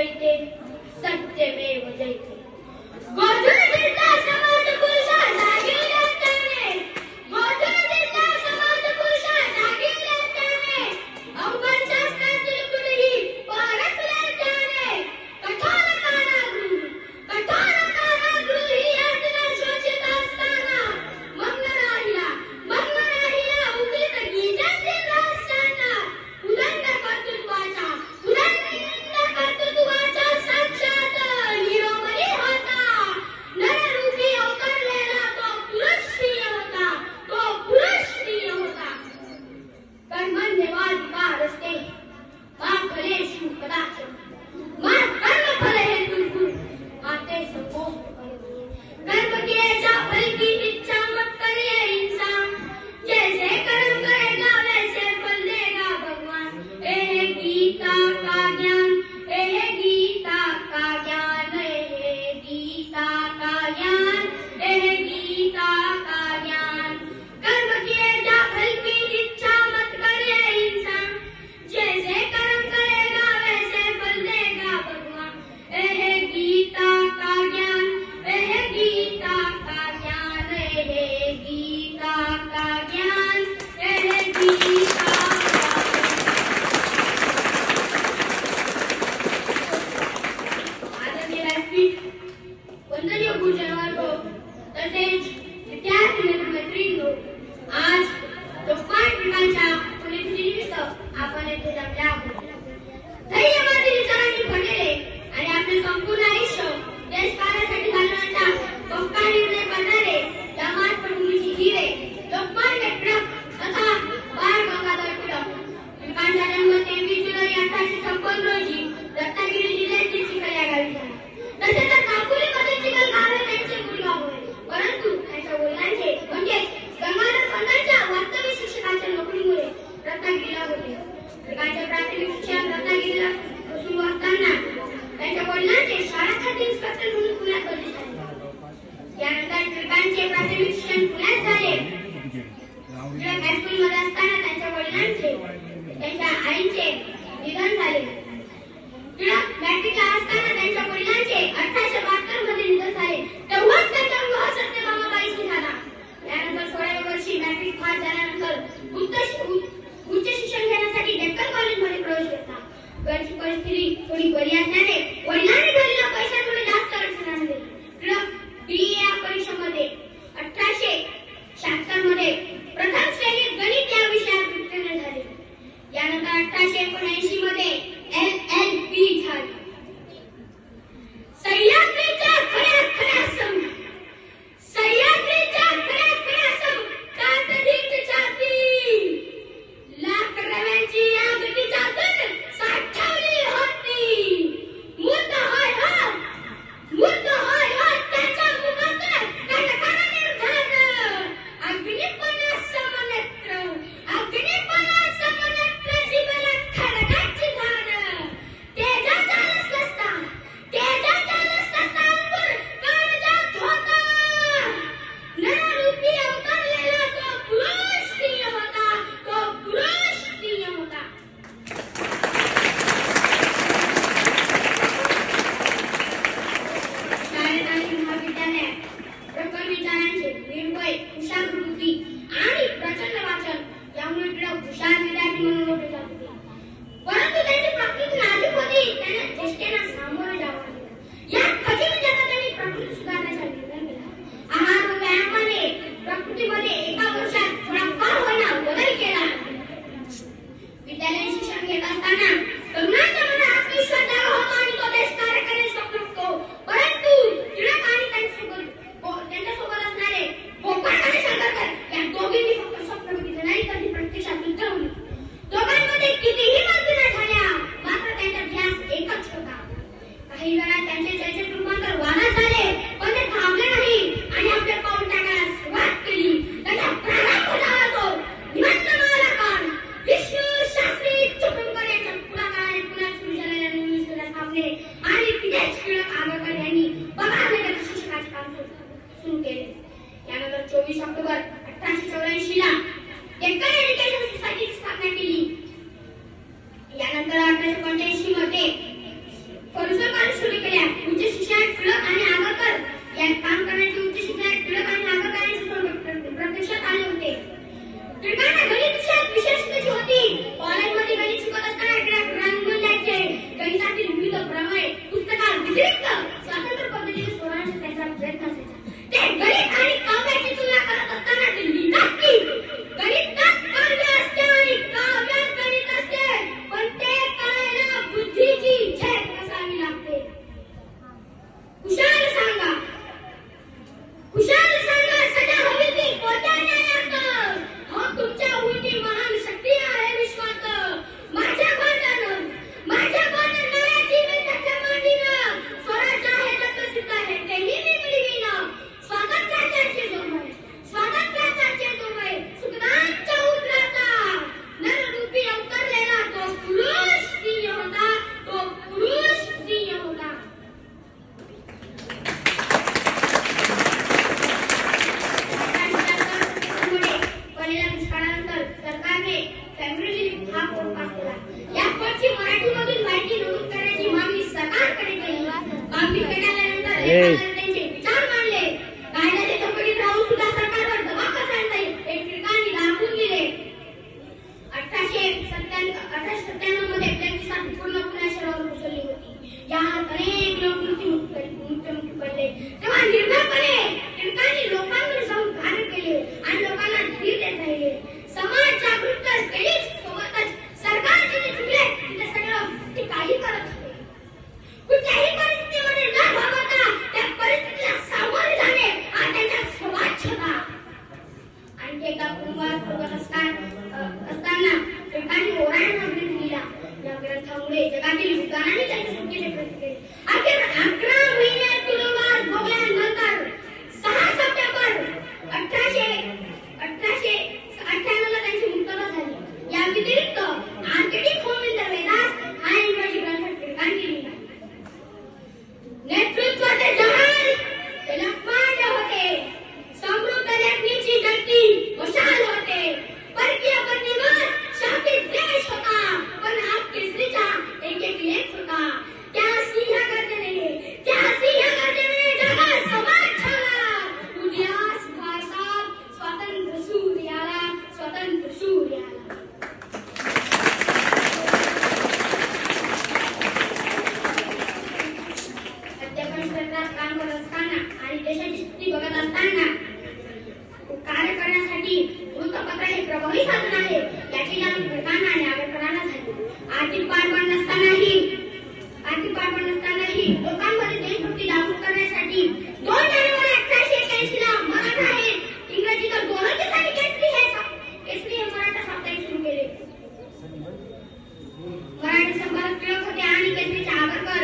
जयते सत्यमेव जयते. गोधूळ जिल्हा समाज पुरुषा जागिल्या त्याने, गोधूळ जिल्हा समाज पुरुषा जागिल्या त्याने, अवघड शास्त्रातील कुणीही परखल्या त्याने. कठोर कारागृह ही यातना शोषित असताना मग्न राहिला उगीत गीतांतील रहस्यांना. उदंड कर्तृत्वाचा साक्षात निरोमणी होता. नररूपी अवतरलेला तो पुरुष स्त्रिय होता. कर्मण्येवाधिकारस्ते मा फलेषु कदाचन मा कर्मफल हेतुर्भुः मा ते संगोऽस्तु फलम्. कर्म किए जा फल की इच्छा मत करिए इंसान, जैसे कर्म करेगा वैसे फल देगा भगवान. एह गीता का ज्ञान, एह गीता का ज्ञान, एह गीता का ज्ञान, एह गीता का ज्ञान. कर्म किए जा फल की इच्छा मत करिए इंसान, जैसे कर्म करेगा वैसे फल देगा भगवान. एह गीता का ज्ञान, एह गीता का ज्ञान, एह गीता का ज्ञान, एह गीता का आदरणीय व्यासपीठ, वंदनीय गुरुजनवर्ग, तसेच विद्यार्थी मित्रमैत्रिणींनो, आज लोकमान्य टिळकांच्या पुण्यतिथीनिमित्त आपण येथे जमले आहोत. धैर्यवादी विचारांनी भरलेले आणि आपले संपूर्ण आयुष्य देश कार्यासाठी घालवण्याचा पक्का निर्णय करणारे या मातृभूमीची हिरे लोकमान्य टिळक तथा बाळ गंगाधर टिळक. टिळकांचा जन्म 23 जुलै 1856 रोजी रत्नागिरी जिल्ह्यातील चिखल या गावी झाला. तसे तर नागपुरीमध्ये चिखल गाव हे त्यांचे मूळगाव होय, परंतु त्यांच्या वडिलांचे म्हणजे गंगाधर पंतांच्या वास्तविक शिक्षकांच्या नोकरीमुळे रत्नागिरीला होते. टिळकांचे प्राथमिक शिक्षण रत्नागिरीला सुरू असताना त्यांच्या वडिलांचे शाळा खाते इन्स्पेक्टर म्हणून पुण्यात बदली झाली. यानंतर टिळकांचे प्राथमिक शिक्षण पुण्यात झाले. टिळक हायस्कूलमध्ये असताना त्यांच्या वडिलांचे त्यांच्या आईचे निधन झाले. टिळक मॅट्रिकला असताना त्यांच्या वडिलांचे 1872 मध्ये निधन झाले. तेव्हाच त्यांचा विवाह सत्यभामाबाईशी झाला. यानंतर 16व्या वर्षी मॅट्रिक पास झाल्यानंतर उच्च शिक्षण घेण्यासाठी डेक्कन कॉलेजमध्ये प्रवेश घेतला. घरची परिस्थिती थोडी बरी असल्याने वडिलांनी दिलेल्या पैशांमुळे जास्त अडचण आणली. टिळक BA या परीक्षेमध्ये 1876 मध्ये प्रथम श्रेणीत गणित या विषयात उत्तीर्ण झाले. यानंतर 1879 मध्ये LLB झाले. सह्याद्रीच्या खऱ्या सम कातडीत छाती लाख रव्याची आगडी चादर साठवली होती. मूर्त होय त्याच्या मुखात कणकण निर्धार. अग्निपणा समनेत्र जिभेला खडगाची धार. तेजाचा रसरस्ता अंबर काळजात होता. नररूपी अवतरलेला तो पुरुष स्त्रिय होता. शाळेत आणि महाविद्यालयात प्रखर विचारांचे निर्भय हुशार वृत्ती आणि प्रचंड वाचन यामुळे टिळक हुशार विद्यार्थी म्हणून ओळखले जात होते. परंतु त्यांची प्रकृती नाजूक होती. त्यांना चेष्टेला सामोरे जावं लागलं. या कठीण जगात त्यांनी प्रकृती सुधारण्याचा निर्णय केला. आहार व व्यायामाने प्रकृतीमध्ये एका वर्षात थोडाफार होईना बदल केला. विद्यालयीन शिक्षण घेत असताना तरुणांच्या मनात आत्मविश्वास जागा होता आणि तो देश कार्य करण्याचे स्वप्न होतो. परंतु टिळक आणि त्यांच्यासोबत असणारे गोपाळ आणि शंकरकर या दोघींनी फक्त स्वप्न बघितले नाही तर ती प्रत्यक्षात उतरवली. दोघांमध्ये कितीही मतभेद झाल्या मात्र त्यांचा ध्यास एकच होता. काही वेळा त्यांचे चर्चेत रूपांतर वादात झाले, पण ते थांबले नाही आणि आपले पाऊल टाकायला सुरुवात केली. त्यांचा प्रारंभ झाला तो निबंध मालाकार विष्णू शास्त्री चिपळूणकर यांच्या पुढाकाराने पुण्यात सुरू झालेल्या निवडणुकीच्या सामने आणि तिथेच टिळक आगरकर यांनी पगार शिक्षकाचे काम सुरू केले. यानंतर 24 ऑक्टोबर 1884 ला डेक्कन एज्युकेशन सोसायटीची स्थापना केली. यानंतर 1885 मध्ये कॉलेज सुरू केल्या. उच्च शिक्षणात टिळक आणि आगरकर या काम करण्याचे उच्च शिक्षणात टिळक आणि आगरकर यांचे प्रत्यक्षात आले होते. टिळकांना गणित विषयात विशेष रुची होती. कॉलेजमध्ये गणित शिकत असताना ग्रंथालयाचे गणितातील विविध प्रमेय पुस्तकाव्यतिरिक्त स्वतंत्र पद्धतीने सोडवण्याचा त्यांचा प्रयत्न असायचा. ते गणित आणि काव्याची तुलना करत असताना ते लिहितात की गणितात काव्य असते आणि काव्यात गणित असते, पण ते कळायला बुद्धीची झेप असावी लागते. कुशाल सांगा सजा हवी ती कोणत्या न्यायात? हो तुमच्या उलटी महान शक्ती आहे विश्वात. माझ्या बांधन न्यायाची मी त्याच्या मांडीनं. स्वराज्य आहे जगप्रसिद्ध आहे तेही मी मिळवीन. स्वातंत्र्याचे जोमय सुखदांच्या उतरता नररूपी अवतरलेला तो पुरुष सिंह होता. सरकारने फॅमिली हा कोड पास केला. या कोडची मराठीमधून माहिती नमूद करण्याची मागणी सरकारकडे केली. मागणी फेटाळल्यानंतर त्यांचे विचार मांडले. कायद्याच्या चौकटीत राहून सुद्धा सरकारवर दबाव कसा आणता येईल हे टिळकांनी दाखवून दिले. 1897 मध्ये त्यांची साथ पूर्ण पुण्या शहरावर कोसळली होती. यात अनेक लोक मृत्युमुखी पडले. तेव्हा निर्भयपणे टिळकांनी लोकांवर जाऊन कार्य केले आणि लोकांना धीर देत राहिले. समाज जागृत तर केलीच, सोबतच सरकार जिथे चुकले तिथे सगळं ते काही करत होते. कुठल्याही परिस्थितीमध्ये न घाबरता त्या परिस्थितीला सामोरे जाणे हा त्यांचा स्वभाव होता. आणखी एकदा कुटुंबात असताना टिळकांनी ओरायणा ग्रंथ लिहिला. या ग्रंथामुळे जगातील विद्वानांनी त्यांचे सुटकेचे प्रयत्न केले. अखेर 11 महिने तुरुंगवास भोगल्यानंतर 6 सप्टेंबर 1898 ला त्यांची मुक्तता झाली. या व्यतिरिक्त Arctic home in the Vedas हा इंग्रजी ग्रंथ टिळकांनी लिहिला. नेतृत्वाचे जहाल ते लोकमान्य होते. समृद्ध लेखणीची जगती मशाल होते. परकीय बंदिवास शांती देश होता, पण हा केसरीचा एक लेख होता. त्या सिंह गर्जनेने जगात समाज छाला. उदयास भारतात स्वातंत्र्य सूर्याला. अध्यापन क्षेत्रात काम करत असताना आणि देशाची स्थिती बघत असताना कार्य करण्यासाठी वृत्तपत्र हे प्रभावी साधन आहे याची जाणीव टिळकांना आणि आगरकरांना झाली. आर्थिक पाठबळ नसतानाही लोकांमध्ये देशभक्ती जागृत करण्यासाठी 2 जानेवारी 1881 ला मराठा हे इंग्रजीत 2 दिवसांनी केसरी हे मराठा साप्ताहिक सुरू केले. मराठी संपादक टिळक होते आणि केसरीचे आगरकर.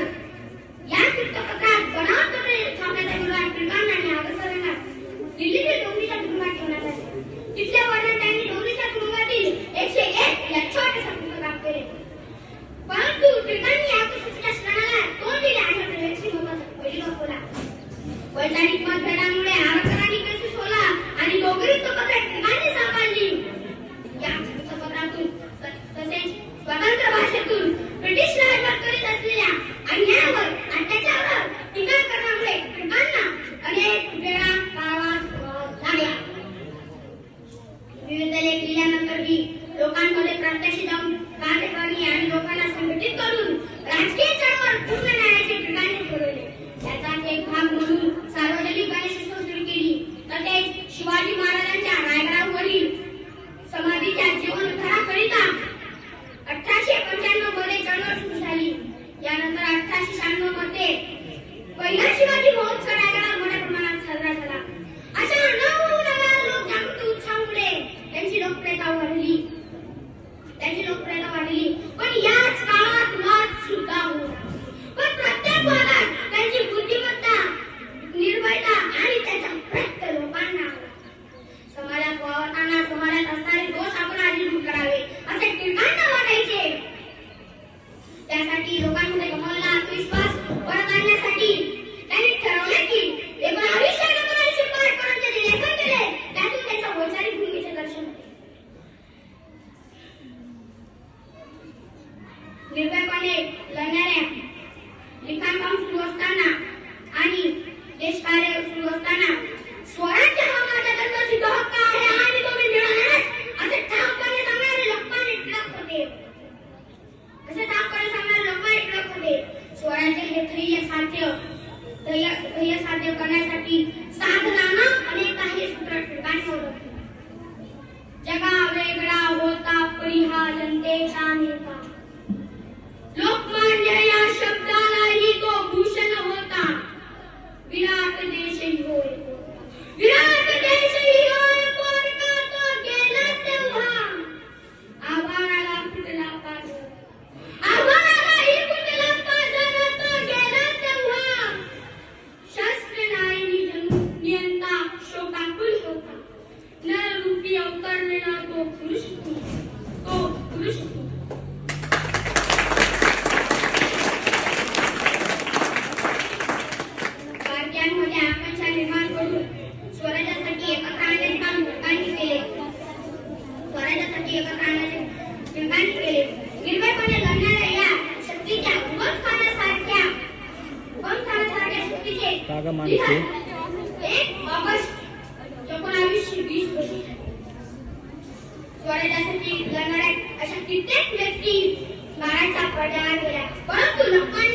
या वृत्तपत्रात बनावट छापण्याचा विरोध टिळकांना आणि आगरकरांना दिल्लीतील डोंगरीच्या तुरुंगात ठेवण्यात आले. तिथल्या वर्णन त्यांनी डोंगरीच्या तुरुंगातील 101 या छोट्याशा पुस्तकात केले. परंतु टिळकांनी या पुस्तकाच्या श्रवणाला तोंड दिले आणि आपल्या व्यक्तिमत्वाचा पहिली दाखवला. वैचारिक मतभेदांमुळे आगरकरांनी केसरी सोडला आणि डोंगरी वृत्तपत्र टिळकांनी सांभाळली. या वृत्तपत्रातून तसेच स्वतंत्र भाषेतून ब्रिटिश राजवट करीत असलेल्या अन्यायावर आणि त्याच्यावर टीका करण्यामुळे टिळकांना अनेक वेळा कारावास लागला. विविध लेख लिहिल्यानंतरही लोकांमध्ये प्रत्यक्ष जाऊन कार्य करणे आणि लोकांना संघटित करून राजकीय चळवळ पूर्ण न्यायाचे टिळकांनी ठरवले. त्याचाच एक भाग म्हणून सार्वजनिक गणेशोत्सव सुरू केली. तसेच शिवाजी महाराजांच्या रायगडावरील समाधीच्या जीवनोद्धाराकरिता 1895 मध्ये चळवळ सुरू झाली. यानंतर 1896 मध्ये पहिला शिवाजी महोत्सव रायगडावर मोठ्या प्रमाणात साजरा झाला. अशा नवनव्या लोकजागृती उत्सवामुळे त्यांची लोकप्रियता वाढली. पण याच काळात वाद सुद्धा होता. पण प्रत्येक वादात त्यांची बुद्धिमत्ता, निर्भयता आणि त्याचा प्रत्येक लोकांना समाजात वावरताना समाजात असणारे दोष आपण आधी दूर करावे असे टिळकांना वाटायचे. त्यासाठी लोकांमध्ये गमावलेला आत्मविश्वास परत आणण्यासाठी त्यांनी ठरवले की 1919 पर्यंत जे लेखन केले त्यातून त्यांच्या वैचारिक भूमिकेचे दर्शन होते. निर्भयपणे लढणाऱ्या लिखाणकाम सुरू असताना आणि देशकार्य सुरू असताना स्वराज्य हा माझा जन्मसिद्ध हक्क आहे आणि तो मी मिळवणार असे ठामपणे सांगणारे लोकमान्य टिळक होते. असे ठामपणे सांगणारे लोकमान्य टिळक होते. स्वराज्य हे ध्येय साध्य करण्यासाठी साधनांना अनेक काही सूत्र टिळकांनी ओळखली. जगा वेगळा होता परी हा जनतेचा नेता. लोकमान्य या शब्दालाही तो भूषण होता. विराट देशही होय, विराट देशही होय, पोरका तो गेला तेव्हा आभाळाला फुटला पाजर, आभाळालाही फुटला पाजर, तो गेला तेव्हा शस्त्र नाही नियंता शोकाकुल होता. नररूपी अवतरलेला तो पुरुष भारतीयांमध्ये आकांक्षा निर्माण करून स्वराज्यासाठी एकत्र आणण्याचे काम टिळकांनी केले. स्वराज्यासाठी एकत्र आणण्याचे टिळकांनी केले. निर्भयपणे लढणाऱ्या या शक्तीच्या उगमस्थानासारख्या शक्तीचे 1 ऑगस्ट 1920 रोजी स्वराज्यासाठी लढणाऱ्या अशा कित्येक व्यक्ती माराच्या पडद्यावर गेल्या, परंतु लोकांनी